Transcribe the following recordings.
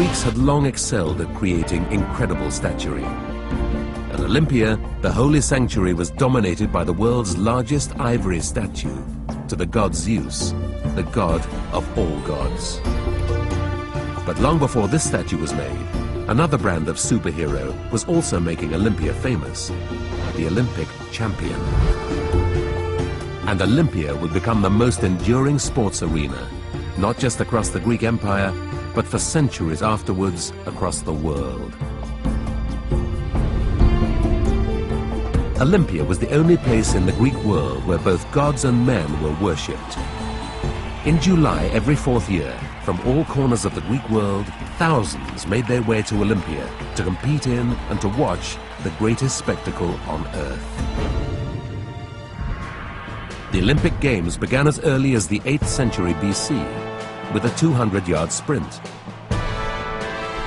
Greeks had long excelled at creating incredible statuary. At Olympia, the holy sanctuary was dominated by the world's largest ivory statue to the god Zeus, the god of all gods. But long before this statue was made, another brand of superhero was also making Olympia famous, the Olympic champion. And Olympia would become the most enduring sports arena, not just across the Greek Empire, but for centuries afterwards across the world. Olympia was the only place in the Greek world where both gods and men were worshipped. In July every fourth year, from all corners of the Greek world, thousands made their way to Olympia to compete in and to watch the greatest spectacle on earth. The Olympic Games began as early as the 8th century BC with a 200-yard sprint.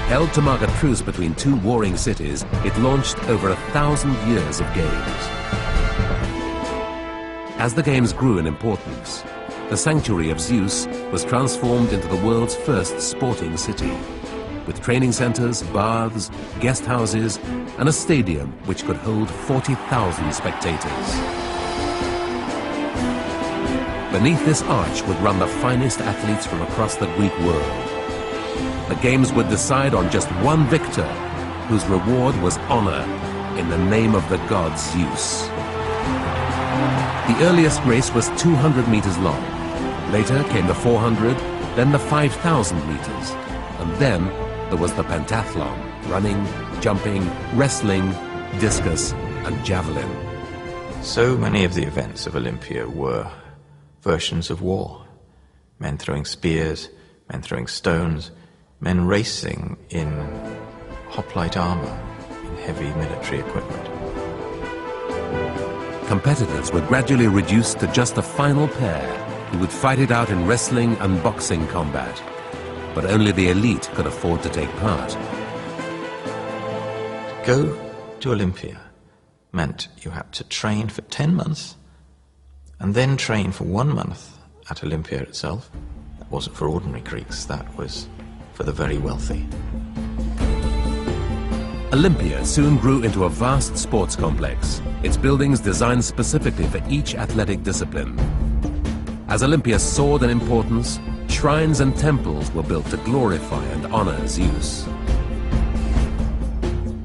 Held to mark a truce between two warring cities, it launched over 1,000 years of games. As the games grew in importance, the sanctuary of Zeus was transformed into the world's first sporting city, with training centers, baths, guest houses, and a stadium which could hold 40,000 spectators. Beneath this arch would run the finest athletes from across the Greek world. The games would decide on just one victor, whose reward was honor in the name of the god Zeus. The earliest race was 200 meters long. Later came the 400, then the 5,000 meters, and then there was the pentathlon, running, jumping, wrestling, discus, and javelin. So many of the events of Olympia were versions of war. Men throwing spears, men throwing stones, men racing in hoplite armor, in heavy military equipment. Competitors were gradually reduced to just a final pair who would fight it out in wrestling and boxing combat. But only the elite could afford to take part. To go to Olympia meant you had to train for 10 months and then train for 1 month at Olympia itself. That wasn't for ordinary Greeks, that was for the very wealthy. Olympia soon grew into a vast sports complex, its buildings designed specifically for each athletic discipline. As Olympia soared in importance, shrines and temples were built to glorify and honor Zeus.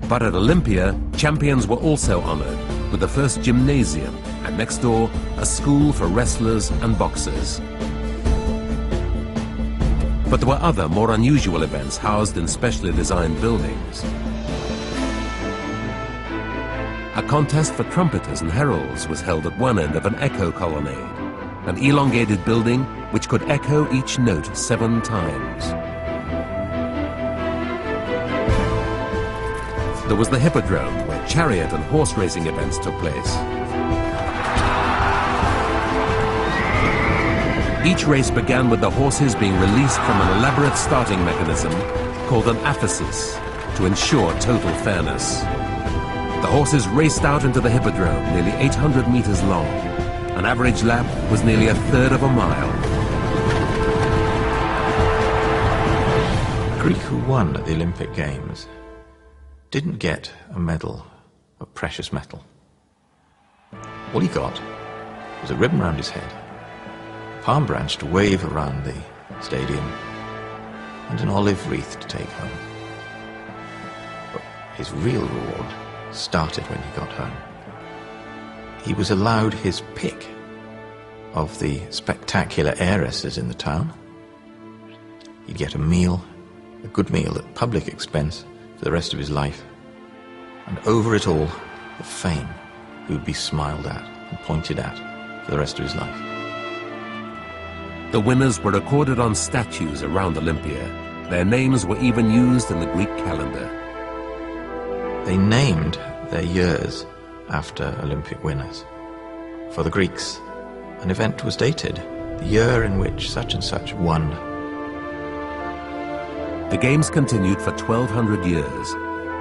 But at Olympia, champions were also honored with the first gymnasium, and next door, a school for wrestlers and boxers. But there were other, more unusual events housed in specially designed buildings. A contest for trumpeters and heralds was held at one end of an echo colonnade, an elongated building which could echo each note 7 times. There was the hippodrome, where chariot and horse racing events took place. Each race began with the horses being released from an elaborate starting mechanism called an aphesis to ensure total fairness. The horses raced out into the hippodrome, nearly 800 meters long. An average lap was nearly 1/3 of a mile. The Greek who won at the Olympic Games didn't get a medal of precious metal. All he got was a ribbon around his head, a palm branch to wave around the stadium, and an olive wreath to take home. But his real reward started when he got home. He was allowed his pick of the spectacular heiresses in the town. He'd get a meal, a good meal at public expense for the rest of his life. And over it all, the fame he would be smiled at and pointed at for the rest of his life. The winners were recorded on statues around Olympia. Their names were even used in the Greek calendar. They named their years after Olympic winners. For the Greeks, an event was dated, the year in which such and such won. The games continued for 1200 years,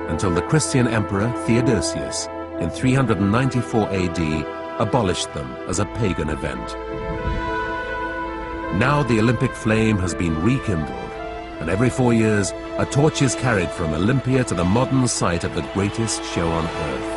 until the Christian emperor Theodosius, in 394 AD, abolished them as a pagan event. Now the Olympic flame has been rekindled, And every 4 years, a torch is carried from Olympia to the modern site of the greatest show on earth.